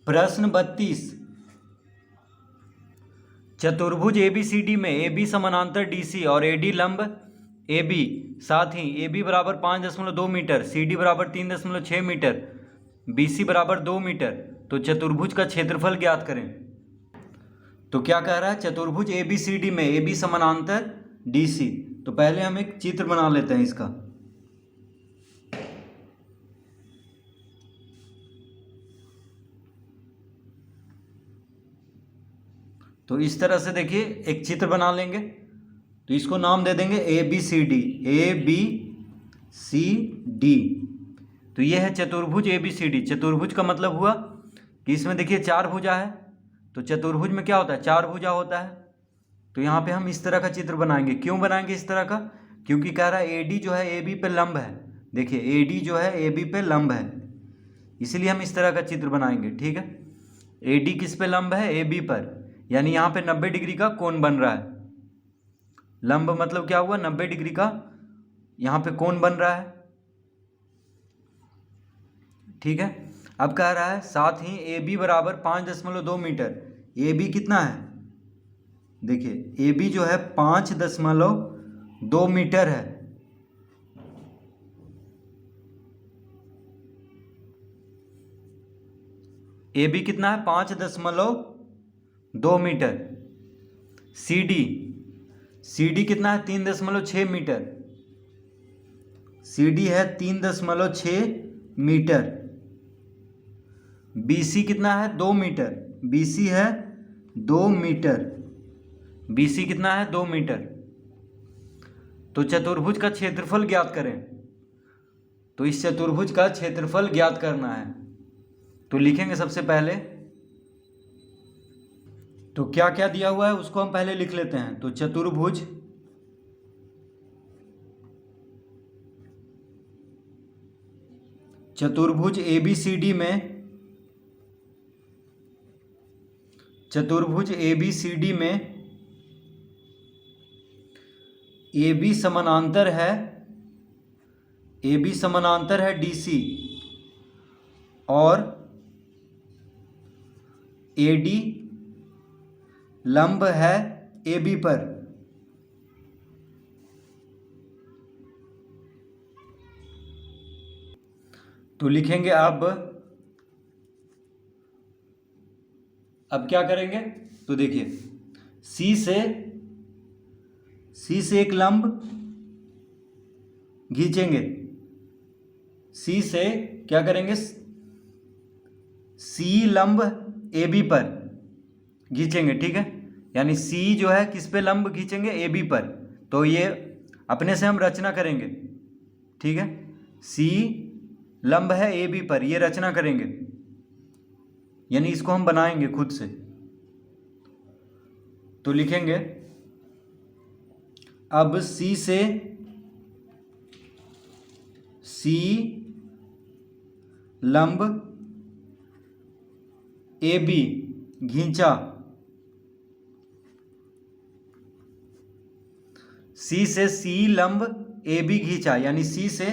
प्रश्न 32। चतुर्भुज ABCD में AB समानांतर DC और AD लंब AB, साथ ही AB बराबर 5.2 मीटर, CD बराबर 3.6 मीटर, BC बराबर 2 मीटर, तो चतुर्भुज का क्षेत्रफल ज्ञात करें। तो क्या कह रहा है, चतुर्भुज ABCD में AB समानांतर DC। तो पहले हम एक चित्र बना लेते हैं इसका। तो इस तरह से देखिए एक चित्र बना लेंगे। तो इसको नाम दे देंगे ABCD। तो ये है चतुर्भुज ABCD। चतुर्भुज का मतलब हुआ कि इसमें देखिए 4 भुजा है। तो चतुर्भुज में क्या होता है, 4 भुजा होता है। तो यहाँ पे हम इस तरह का चित्र बनाएंगे। क्यों बनाएंगे इस तरह का, क्योंकि कह रहा है AD जो है AB पे लंब है। देखिए AD जो है AB पे लंब है, इसलिए हम इस तरह का चित्र बनाएंगे। ठीक है, AD किस पे लंब है, AB पर, यानी यहाँ पे 90 डिग्री का कोण बन रहा है। लंब मतलब क्या हुआ, 90 डिग्री का यहाँ पे कोण बन रहा है। ठीक है, अब कह रहा है साथ ही AB बराबर 5.2 मीटर। AB कितना है, देखिए AB जो है 5.2 मीटर है। AB कितना है, 5.2 मीटर। CD कितना है, 3.6 मीटर। CD है 3.6 मीटर। BC कितना है, 2 मीटर। BC है 2 मीटर। BC कितना है, 2 मीटर। तो चतुर्भुज का क्षेत्रफल ज्ञात करें। तो इस चतुर्भुज का क्षेत्रफल ज्ञात करना है। तो लिखेंगे सबसे पहले, तो क्या क्या दिया हुआ है उसको हम पहले लिख लेते हैं। तो चतुर्भुज ABCD में, चतुर्भुज ABCD में AB समानांतर है DC और AD लंब है AB पर। तो लिखेंगे अब क्या करेंगे, तो देखिए C से एक लंब खींचेंगे। C से क्या करेंगे, C लंब AB पर खींचेंगे। ठीक है, यानी C जो है किस पे लंब खींचेंगे, AB पर। तो ये अपने से हम रचना करेंगे। ठीक है, C लंब है AB पर, ये रचना करेंगे, यानी इसको हम बनाएंगे खुद से। तो लिखेंगे अब C लंब AB खींचा। C से C लंब AB खींचा, यानी C से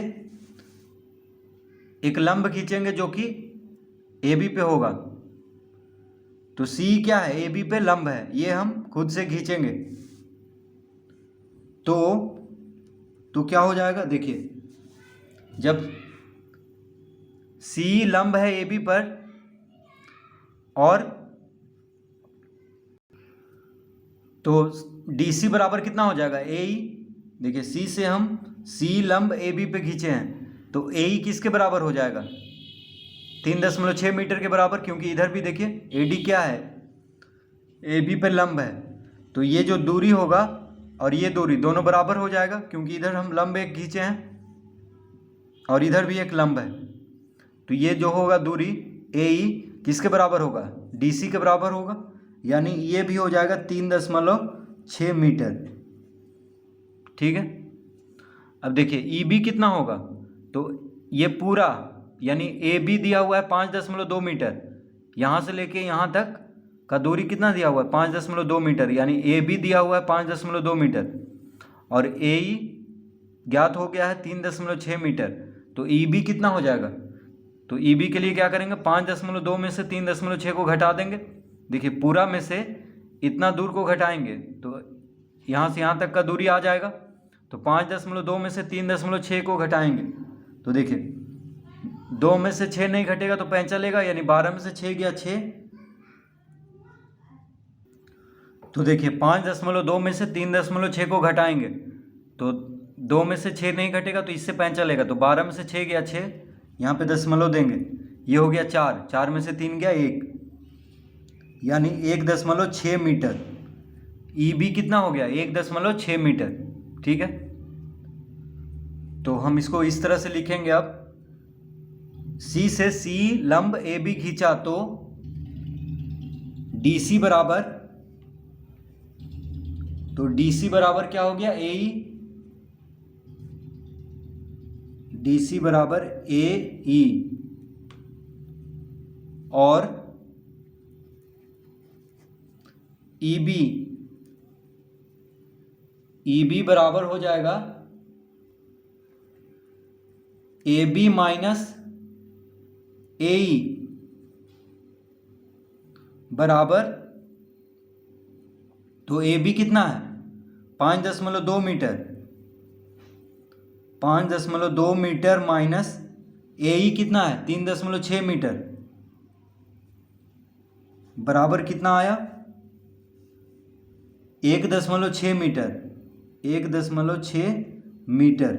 एक लंब खींचेंगे जो कि AB पे होगा। तो C क्या है, AB पे लंब है, ये हम खुद से खींचेंगे। तो क्या हो जाएगा, देखिए जब C लंब है AB पर और तो DC बराबर कितना हो जाएगा, AE। देखिए C से हम C लंब AB पे खींचे हैं, तो AE किसके बराबर हो जाएगा, 3.6 मीटर के बराबर, क्योंकि इधर भी देखिए AD क्या है, AB पे लंब है। तो ये जो दूरी होगा और ये दूरी दोनों बराबर हो जाएगा, क्योंकि इधर हम लंब एक खींचे हैं और इधर भी एक लंब है। तो ये जो होगा दूरी AE किसके बराबर होगा, DC के बराबर होगा, यानी ये भी हो जाएगा 3.6 मीटर। ठीक है, अब देखिए EB कितना होगा, तो ये पूरा यानी AB दिया हुआ है 5.2 मीटर, यहाँ से लेके यहाँ तक का दूरी कितना दिया हुआ है, 5.2 मीटर, यानी AB दिया हुआ है 5.2 मीटर और AE ज्ञात हो गया है 3.6 मीटर। तो EB कितना हो जाएगा, तो ई बी के लिए क्या करेंगे, 5.2 में से 3.6 को घटा देंगे। देखिए पूरा में से इतना दूर को घटाएंगे तो यहाँ से यहाँ तक का दूरी आ जाएगा। तो 5.2 में से 3.6 को घटाएंगे तो देखिए 2 में से 6 नहीं घटेगा तो 5 चलेगा, यानी 12 में से 6 गया 6। तो देखिए 5.2 में से 3.6 को घटाएंगे तो 2 में से 6 नहीं घटेगा तो इससे 5 चलेगा, तो 12 में से 6 गया 6, यहाँ पे दशमलव देंगे, ये हो गया 4, 4 में से 3 गया 1, यानी 1.6 मीटर। ई बी कितना हो गया, 1.6 मीटर। ठीक है, तो हम इसको इस तरह से लिखेंगे। अब सी से सी लंब ए बी खींचा तो डी सी बराबर, तो डी सी बराबर क्या हो गया, ए ई, डी सी बराबर ए ई, और ई बी बराबर हो जाएगा ए बी माइनस ए ई बराबर, तो ए बी कितना है 5.2 मीटर, 5.2 मीटर माइनस ए ई कितना है 3.6 मीटर, बराबर कितना आया 1.6 मीटर, 1.6 मीटर।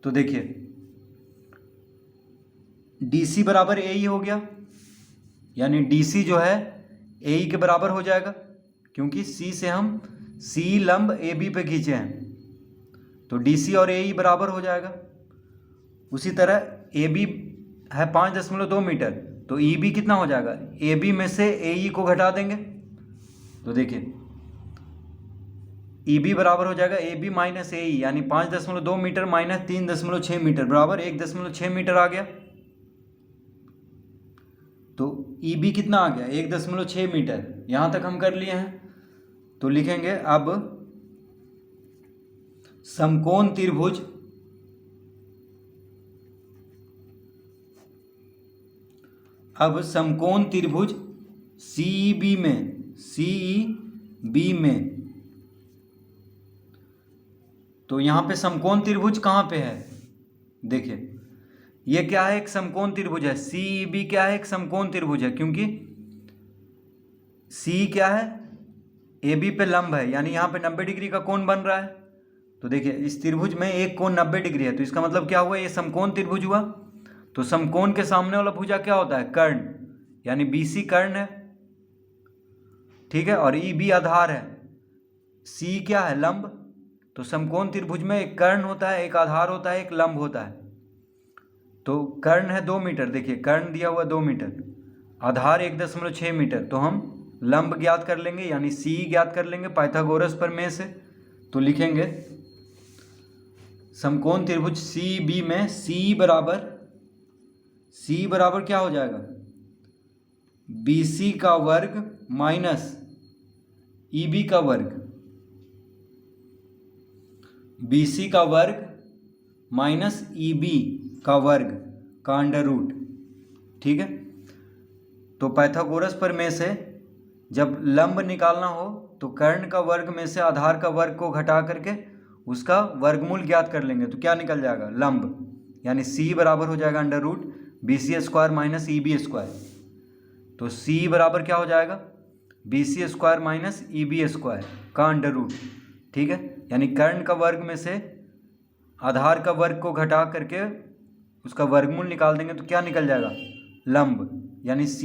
तो देखिए DC बराबर ए ई हो गया, यानी DC जो है ए ई के बराबर हो जाएगा, क्योंकि C से हम C लंब ए बी पे खींचे हैं, तो DC और ए ई बराबर हो जाएगा। उसी तरह ए बी है 5.2 मीटर, तो ई बी कितना हो जाएगा, ए बी में से ए ई को घटा देंगे, तो देखिए ई बी बराबर हो जाएगा ए बी माइनस ए ई, यानी 5.2 मीटर माइनस 3.6 मीटर बराबर 1.6 मीटर आ गया। तो ई बी कितना आ गया 1.6 मीटर, यहाँ तक हम कर लिए हैं। तो लिखेंगे अब समकोण त्रिभुज, अब समकोण त्रिभुज CEB में, तो यहाँ पे समकोण त्रिभुज कहाँ पे है, देखिए ये क्या है, एक समकोण त्रिभुज है। CEB क्या है, एक समकोण त्रिभुज है, क्योंकि C क्या है AB पे लंब है, यानी यहाँ पे 90 डिग्री का कोण बन रहा है। तो देखिए इस त्रिभुज में एक कोण 90 डिग्री है, तो इसका मतलब क्या हुआ, ये समकोण त्रिभुज हुआ। तो समकोण के सामने वाला भुजा क्या होता है, कर्ण, यानी BC कर्ण है। ठीक है, और EB आधार है, C क्या है, लंब। तो समकोण त्रिभुज में एक कर्ण होता है, एक आधार होता है, एक लंब होता है। तो कर्ण है 2 मीटर, देखिए कर्ण दिया हुआ 2 मीटर, आधार 1.6 मीटर, तो हम लंब ज्ञात कर लेंगे, यानी C ज्ञात कर लेंगे पाइथागोरस प्रमेय से। तो लिखेंगे समकोण त्रिभुज CEB में C बराबर क्या हो जाएगा, BC का वर्ग माइनस EB का वर्ग, BC का वर्ग माइनस EB का वर्ग का अंडर रूट। ठीक है, तो पाइथागोरस प्रमेय से जब लंब निकालना हो तो कर्ण का वर्ग में से आधार का वर्ग को घटा करके उसका वर्गमूल ज्ञात कर लेंगे, तो क्या निकल जाएगा, लंब, यानी C बराबर हो जाएगा under root BC square minus EB square. तो C बराबर क्या हो जाएगा, BC square minus EB square का अंडर रूट। ठीक है, यानी कर्ण का वर्ग में से आधार का वर्ग को घटा करके उसका वर्गमूल निकाल देंगे, तो क्या निकल जाएगा, लंब, यानी C।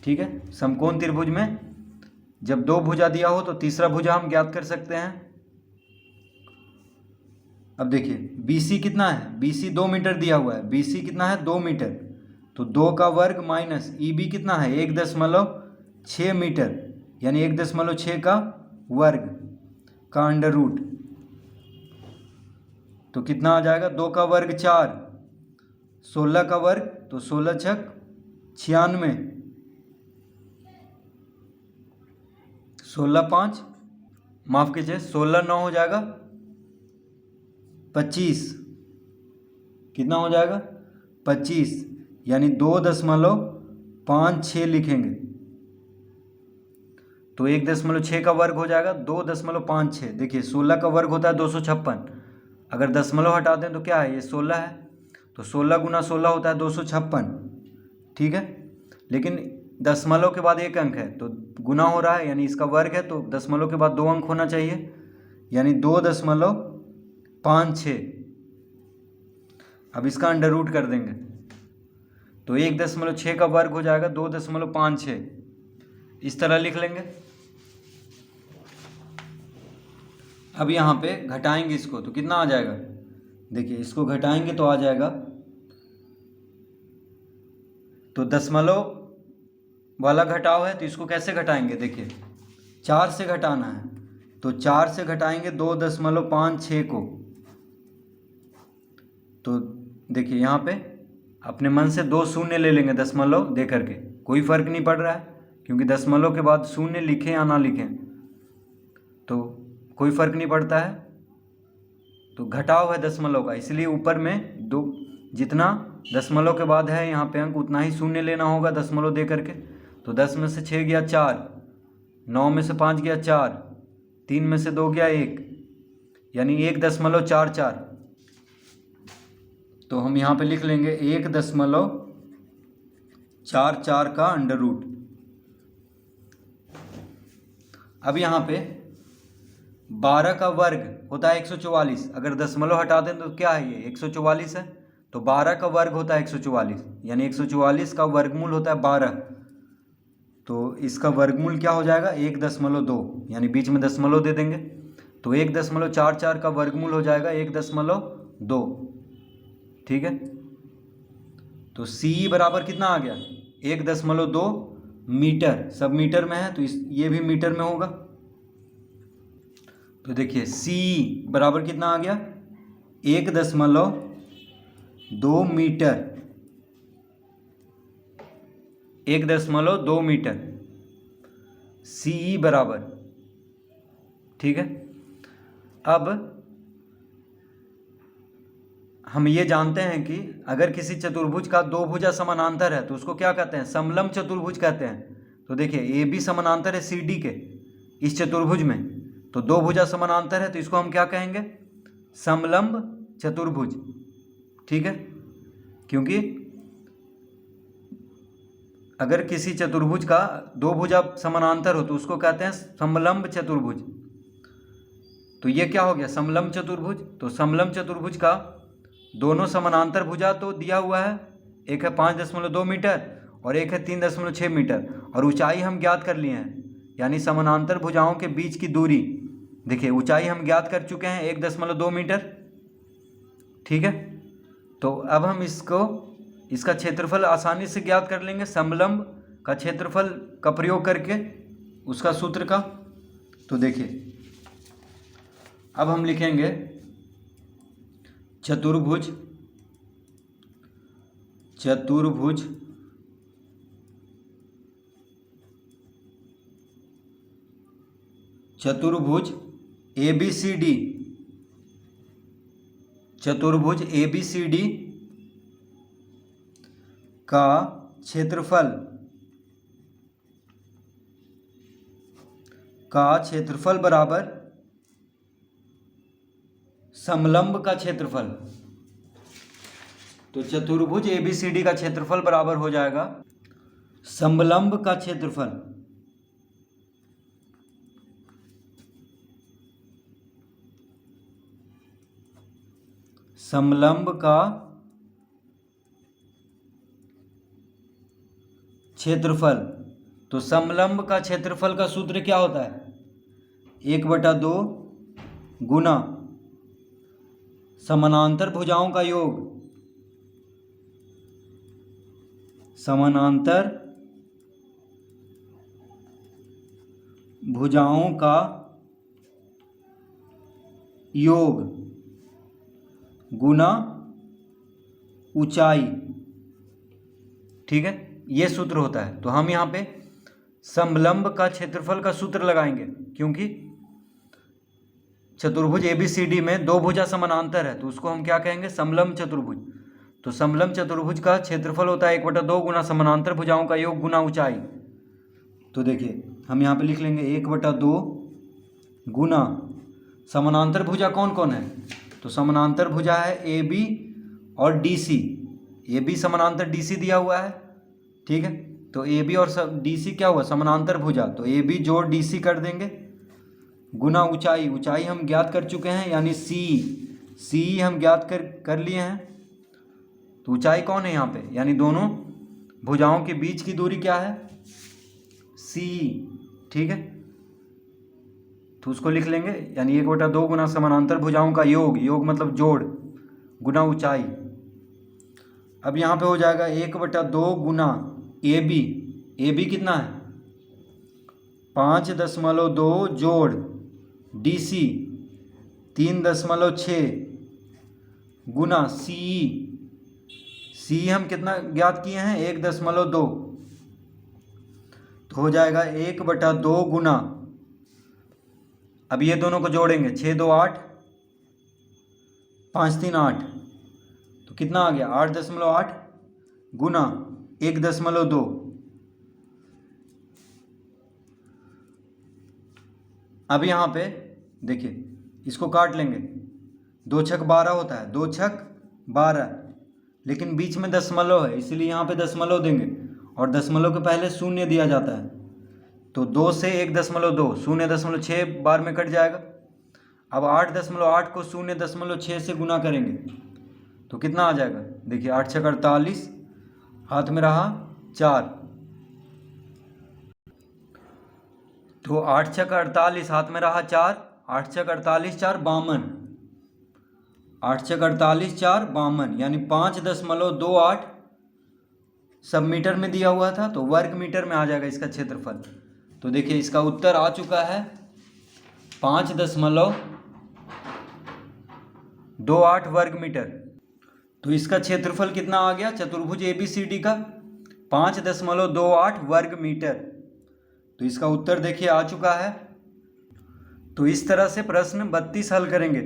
ठीक है, समकोण त्रिभुज में जब 2 भुजा दिया हो तो तीसरा भुजा हम ज्ञात कर सकते हैं। अब देखिए BC कितना है, BC 2 मीटर दिया हुआ है, BC कितना है 2 मीटर, तो 2 का वर्ग माइनस EB कितना है 1.6 मीटर, यानी 1.6 का वर्ग का अंडर रूट। तो कितना आ जाएगा, 2 का वर्ग 4, 16 का वर्ग, तो 16 छक 96, 16 5 माफ कीजिए 16 9 हो जाएगा 25 कितना हो जाएगा 25, यानी 2.56 लिखेंगे तो 1.6 का वर्ग हो जाएगा 2.56। देखिए 16 का वर्ग होता है 256, अगर दशमलव हटा दें तो क्या है, ये 16 है, तो 16 गुना 16 होता है 256, ठीक है। लेकिन दशमलव के बाद एक अंक है तो गुना हो रहा है, यानी इसका वर्ग है, तो दशमलव के बाद 2 अंक होना चाहिए, यानी 2.56। अब इसका अंडर रूट कर देंगे तो 1.6 का वर्ग हो जाएगा 2.56, इस तरह लिख लेंगे। अब यहाँ पे घटाएंगे इसको तो कितना आ जाएगा, देखिए इसको घटाएंगे तो आ जाएगा, तो दशमलव वाला घटाव है तो इसको कैसे घटाएंगे, देखिए 4 से घटाना है, तो 4 से घटाएंगे 2.56 को, तो देखिए यहाँ पे अपने मन से 2 शून्य ले लेंगे दशमलव दे करके, कोई फर्क नहीं पड़ रहा है क्योंकि दशमलव के बाद शून्य लिखें या ना लिखें तो कोई फर्क नहीं पड़ता है, तो घटाव है दशमलव का, इसलिए ऊपर में 2 जितना दशमलव के बाद है यहाँ पे अंक उतना ही शून्य लेना होगा दशमलव दे करके। तो 10 में से 6 गया 4, 9 में से 5 गया 4, 3 में से 2 गया 1, यानी 1.44। तो हम यहाँ पे लिख लेंगे 1.44 का अंडर रूट। अब यहाँ पे 12 का वर्ग होता है 144, अगर दशमलव हटा दें तो क्या है, ये 144 है, तो 12 का वर्ग होता है 144, यानी 144 का वर्गमूल होता है 12, तो इसका वर्गमूल क्या हो जाएगा 1.2, यानी बीच में दशमलव दे देंगे, तो 1.44 का वर्गमूल हो जाएगा 1.2, ठीक है। तो C बराबर कितना आ गया 1.2 मीटर, सब मीटर में है तो ये भी मीटर में होगा, तो देखिए C बराबर कितना आ गया 1.2 मीटर, 1.2 मीटर CE बराबर, ठीक है। अब हम ये जानते हैं कि अगर किसी चतुर्भुज का 2 भुजा समानांतर है तो उसको क्या कहते हैं, समलंब चतुर्भुज कहते हैं। तो देखिए AB समानांतर है CD के इस चतुर्भुज में, तो 2 भुजा समानांतर है तो इसको हम क्या कहेंगे, समलंब चतुर्भुज, ठीक है। क्योंकि अगर किसी चतुर्भुज का 2 भुजा समानांतर हो तो उसको कहते हैं समलंब चतुर्भुज, तो ये क्या हो गया समलंब चतुर्भुज। तो समलंब चतुर्भुज का दोनों समानांतर भुजा तो दिया हुआ है, एक है 5.2 मीटर और एक है 3.6 मीटर, और ऊंचाई हम ज्ञात कर लिए हैं, यानी समानांतर भुजाओं के बीच की दूरी, देखिए ऊंचाई हम ज्ञात कर चुके हैं 1.2 मीटर, ठीक है। तो अब हम इसका क्षेत्रफल आसानी से ज्ञात कर लेंगे, समलंब का क्षेत्रफल का प्रयोग करके उसका सूत्र का। तो देखिए अब हम लिखेंगे चतुर्भुज ABCD, चतुर्भुज ABCD का क्षेत्रफल बराबर समलंब का क्षेत्रफल। तो चतुर्भुज ABCD का क्षेत्रफल बराबर हो जाएगा समलंब का क्षेत्रफल, समलंब का क्षेत्रफल। तो समलंब का क्षेत्रफल का सूत्र क्या होता है, 1/2 गुना समानांतर भुजाओं का योग, समानांतर भुजाओं का योग गुना ऊंचाई, ठीक है, ये सूत्र होता है। तो हम यहाँ पे समलंब का क्षेत्रफल का सूत्र लगाएंगे, क्योंकि चतुर्भुज ABCD में दो भुजा समानांतर है तो उसको हम क्या कहेंगे, समलंब चतुर्भुज। तो समलंब चतुर्भुज का क्षेत्रफल होता है 1/2 गुना समानांतर भुजाओं का योग गुना ऊंचाई। तो देखिए हम यहाँ पे लिख लेंगे 1/2 गुना समानांतर भुजा कौन कौन है, तो समानांतर भुजा है AB और DC। AB समानांतर DC दिया हुआ है, ठीक है। तो AB और DC क्या हुआ, समानांतर भुजा। तो AB जोड़ DC कर देंगे गुना ऊंचाई। ऊंचाई हम ज्ञात कर चुके हैं यानी C हम ज्ञात कर लिए हैं। तो ऊंचाई कौन है यहाँ पे, यानी दोनों भुजाओं के बीच की दूरी क्या है, C, ठीक है। तो उसको लिख लेंगे यानी 1/2 गुना समानांतर भुजाओं का योग मतलब जोड़ गुना ऊंचाई। अब यहाँ पे हो जाएगा 1/2 गुना AB कितना है 5.2 जोड़ DC 3.6 गुना CE हम कितना ज्ञात किए हैं 1.2। तो हो जाएगा 1/2 गुना, अब ये दोनों को जोड़ेंगे 6 2 8 5 3 8, तो कितना आ गया 8.8 गुना 1.2। अब यहाँ पे देखिए इसको काट लेंगे, 2 छक 12 होता है, 2 छक 12, लेकिन बीच में दशमलव है इसलिए यहाँ पे दशमलव देंगे और दशमलव के पहले शून्य दिया जाता है। तो 2 से 1.2 0.6 बार में कट जाएगा। अब 8.8 को 0.6 से गुना करेंगे तो कितना आ जाएगा, देखिए 8 छक 48, हाथ में रहा 4। तो 8 छक 48, हाथ में रहा 4, 8 छक 48 4 52, 8 छक 48 4 52 यानी 5.28 सब मीटर में दिया हुआ था तो वर्ग मीटर में आ जाएगा इसका क्षेत्रफल। तो देखिए इसका उत्तर आ चुका है 5.28 वर्ग मीटर। तो इसका क्षेत्रफल कितना आ गया चतुर्भुज ABCD का 5.28 वर्ग मीटर। तो इसका उत्तर देखिए आ चुका है। तो इस तरह से प्रश्न 32 हल करेंगे।